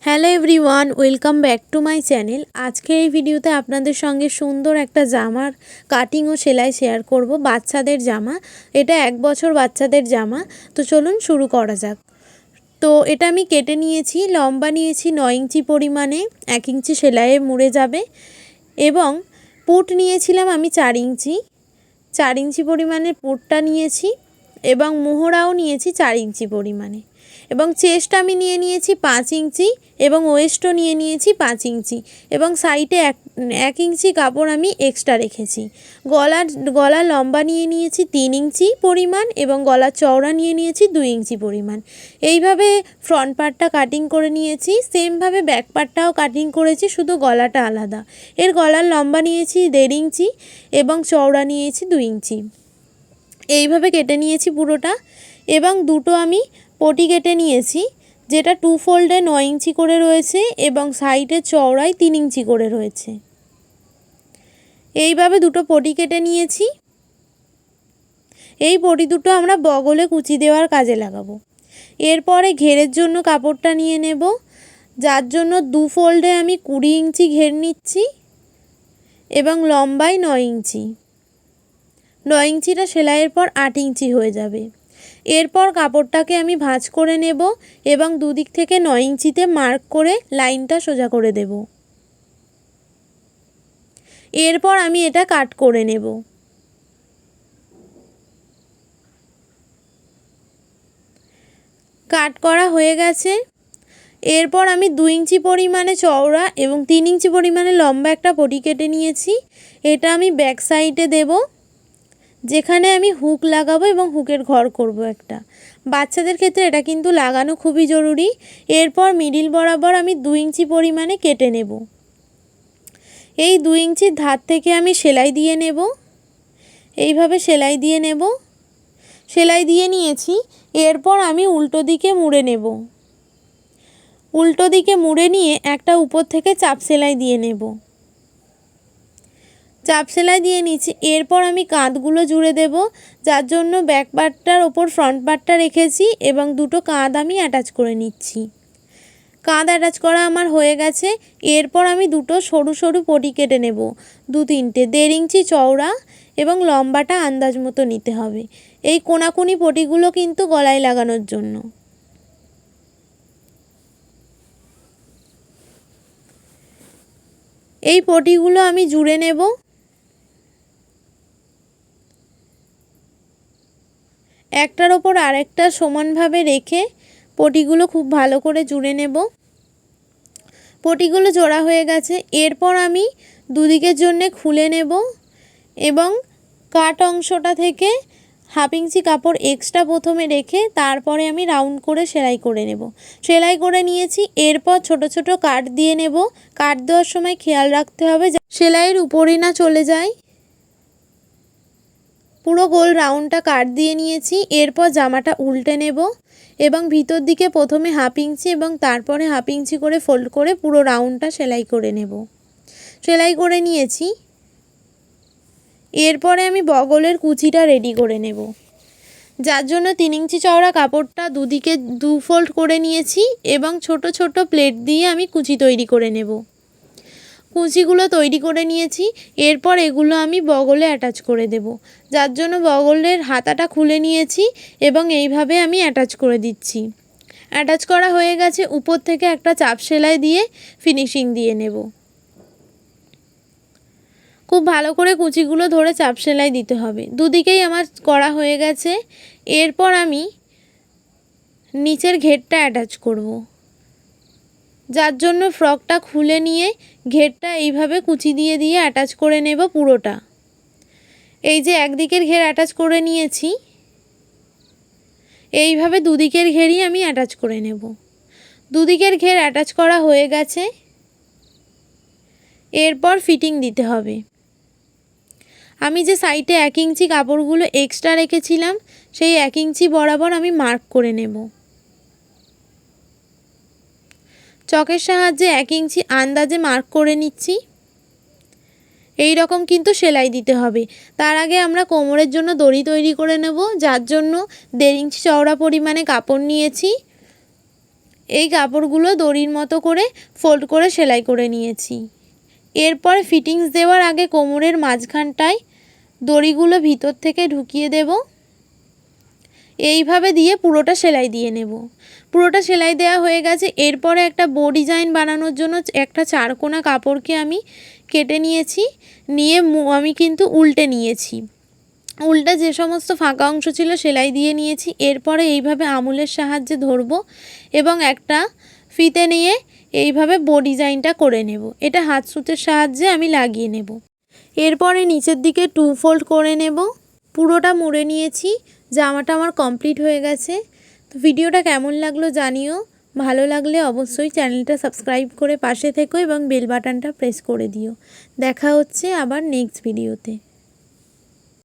Hello everyone, welcome back to my channel. আজকে এই ভিডিওতে আপনাদের সঙ্গে সুন্দর একটা জামার কাটিং ও সেলাই শেয়ার করব। বাচ্চাদের জামা, এটা 1 বছর বাচ্চাদের জামা। তো চলুন শুরু করা যাক। তো এটা আমি কেটে নিয়েছি, লম্বা নিয়েছি 9 ইঞ্চি পরিমাণে, 1 ইঞ্চি সেলাইয়ে মুড়ে যাবে। এবং পুট নিয়েছিলাম আমি 4 ইঞ্চি, 4 ইঞ্চি পরিমাণে পুটটা নিয়েছি। এবং মোহরাও নিয়েছি 4 ইঞ্চি পরিমাণে। এবং চেস্ট আমি নিয়েছি 5 ইঞ্চি এবং ওয়েস্টও নিয়েছি 5 ইঞ্চি। এবং সাইডে 1 ইঞ্চি কাপড় আমি এক্সট্রা রেখেছি। গলার লম্বা নিয়েছি 3 ইঞ্চি পরিমাণ এবং গলার চওড়া নিয়েছি 2 ইঞ্চি পরিমাণ। এইভাবে ফ্রন্ট পার্টটা কাটিং করে নিয়েছি। সেমভাবে ব্যাক পার্টটাও কাটিং করেছি, শুধু গলাটা আলাদা। এর গলার লম্বা নিয়েছি 1.5 ইঞ্চি এবং চওড়া নিয়েছি 2 ইঞ্চি। এইভাবে কেটে নিয়েছি পুরোটা। এবং দুটো আমি পটি কেটে নিয়েছি, যেটা 2 ফোল্ডে 9 ইঞ্চি করে রয়েছে এবং সাইডে চওড়ায় 3 ইঞ্চি করে রয়েছে। এইভাবে দুটো পটি কেটে নিয়েছি। এই পটি দুটো আমরা বগলে কুচি দেওয়ার কাজে লাগাবো। এরপরে ঘেরের জন্য কাপড়টা নিয়ে নেব, যার জন্য 2 ফোল্ডে আমি 20 ইঞ্চি ঘের নিচ্ছি এবং লম্বায় 9 ইঞ্চি। 9 ইঞ্চিটা সেলাইয়ের পর 8 ইঞ্চি হয়ে যাবে। এরপর কাপড়টাকে আমি ভাঁজ করে নেব এবং দুদিক থেকে 9 ইঞ্চিতে মার্ক করে লাইনটা সোজা করে দেব। এরপর আমি এটা কাট করে নেব। কাট করা হয়ে গেছে। এরপর আমি 2 ইঞ্চি পরিমাণে চওড়া এবং 3 ইঞ্চি পরিমাণে লম্বা একটা পটি কেটে নিয়েছি। এটা আমি ব্যাক সাইডে দেব, যেখানে আমি হুক লাগাবো এবং হুকের ঘর করব একটা। বাচ্চাদের ক্ষেত্রে এটা কিন্তু লাগানো খুবই জরুরি। এরপর মিডিল বরাবর আমি 2 ইঞ্চি পরিমাণে কেটে নেব। এই 2 ইঞ্চির ধার থেকে আমি সেলাই দিয়ে নেব। এইভাবে সেলাই দিয়ে নেব। সেলাই দিয়ে নিয়েছি। এরপর আমি উল্টো দিকে মুড়ে নেব। উল্টো দিকে মুড়ে নিয়ে একটা উপর থেকে চাপ সেলাই দিয়ে নেব। চাপ সেলাই দিয়ে নিচ্ছি। এরপর আমি কাঁধগুলো জুড়ে দেব, যার জন্য ব্যাক পার্টটার ওপর ফ্রন্ট পার্টটা রেখেছি এবং দুটো কাঁধ আমি অ্যাটাচ করে নিচ্ছি। কাঁধ অ্যাটাচ করা আমার হয়ে গেছে। এরপর আমি দুটো সরু সরু পটি কেটে নেব, 2-3টে 1.5 ইঞ্চি চওড়া এবং লম্বাটা আন্দাজ মতো নিতে হবে। এই কোনাকুনি পটিগুলো কিন্তু গলায় লাগানোর জন্য। এই পটিগুলো আমি জুড়ে নেব। একটার ওপর আরেকটা সমানভাবে রেখে পটিগুলো খুব ভালো করে জুড়ে নেব। পটিগুলো জোড়া হয়ে গেছে। এরপর আমি দুদিকের জন্যে খুলে নেব এবং কাট অংশটা থেকে 1/2 ইঞ্চি কাপড় এক্সট্রা প্রথমে রেখে তারপরে আমি রাউন্ড করে সেলাই করে নেব। সেলাই করে নিয়েছি। এরপর ছোট ছোট কাট দিয়ে নেব। কাট দেওয়ার সময় খেয়াল রাখতে হবে যে সেলাইয়ের উপরে না চলে যায়। পুরো গোল রাউন্ডটা কাট দিয়ে নিয়েছি। এরপর জামাটা উল্টে নেব এবং ভিতর দিকে প্রথমে 1/2 ইঞ্চি এবং তারপরে 1/2 ইঞ্চি করে ফোল্ড করে পুরো রাউন্ডটা সেলাই করে নেব। সেলাই করে নিয়েছি। এরপরে আমি বগলের কুচিটা রেডি করে নেব, যার জন্য 3 ইঞ্চি চওড়া কাপড়টা দুদিকে 2 ফোল্ড করে নিয়েছি এবং ছোট ছোট প্লেট দিয়ে আমি কুচি তৈরি করে নেব। কুচিগুলো তৈরি করে নিয়েছি। এরপর এগুলো আমি বগলে অ্যাটাচ করে দেব, যার জন্য বগলের হাতাটা খুলে নিয়েছি এবং এইভাবে আমি অ্যাটাচ করে দিচ্ছি। অ্যাটাচ করা হয়ে গেছে। উপর থেকে একটা চাপ সেলাই দিয়ে ফিনিশিং দিয়ে নেব। খুব ভালো করে কুচিগুলো ধরে চাপ সেলাই দিতে হবে। দুদিকেই আমার করা হয়ে গেছে। এরপর আমি নিচের ঘেরটা অ্যাটাচ করব, যার জন্য ফ্রকটা খুলে নিয়ে ঘেরটা এইভাবে কুচি দিয়ে দিয়ে অ্যাটাচ করে নেব পুরোটা। এই যে একদিকের ঘের অ্যাটাচ করে নিয়েছি, এইভাবে দুদিকের ঘেরই আমি অ্যাটাচ করে নেব। দুদিকের ঘের অ্যাটাচ করা হয়ে গেছে। এরপর ফিটিং দিতে হবে। আমি যে সাইডে 1 ইঞ্চি কাপড়গুলো এক্সট্রা রেখেছিলাম, সেই 1 ইঞ্চি বরাবর আমি মার্ক করে নেব। চকের সাহায্যে 1 ইঞ্চি আন্দাজে মার্ক করে নিচ্ছি। এই রকম কিন্তু সেলাই দিতে হবে। তার আগে আমরা কোমরের জন্য দড়ি তৈরি করে নেব, যার জন্য 1.5 ইঞ্চি চওড়া পরিমাণে কাপড় নিয়েছি এই কাপড়গুলো দড়ির মতো করে ফোল্ড করে সেলাই করে নিয়েছি। এরপর ফিটিংস দেওয়ার আগে কোমরের মাঝখানটায় দড়িগুলো ভিতর থেকে ঢুকিয়ে দেব। এইভাবে দিয়ে পুরোটা সেলাই দিয়ে নেব। পুরোটা সেলাই দেওয়া হয়ে গেছে। এরপরে একটা বো ডিজাইন বানানোর জন্য একটা চারকোনা কাপড়কে আমি কেটে নিয়েছি, নিয়ে আমি কিন্তু উল্টে নিয়েছি। উল্টে যে সমস্ত ফাঁকা অংশ ছিল সেলাই দিয়ে নিয়েছি। এরপরে এইভাবে আঙুলের সাহায্যে ধরবো এবং একটা ফিতে নিয়ে এইভাবে বো ডিজাইনটা করে নেব। এটা হাত সুতের সাহায্যে আমি লাগিয়ে নেব। এরপরে নিচের দিকে 2 ফোল্ড করে নেব। পুরোটা মুড়ে নিয়েছি। জামাটা আমার কমপ্লিট হয়ে গেছে। তো ভিডিওটা কেমন লাগলো জানিও। ভালো লাগলে অবশ্যই চ্যানেলটা সাবস্ক্রাইব করে পাশে থেকো এবং বেল বাটনটা প্রেস করে দিও। দেখা হচ্ছে আবার নেক্সট ভিডিওতে।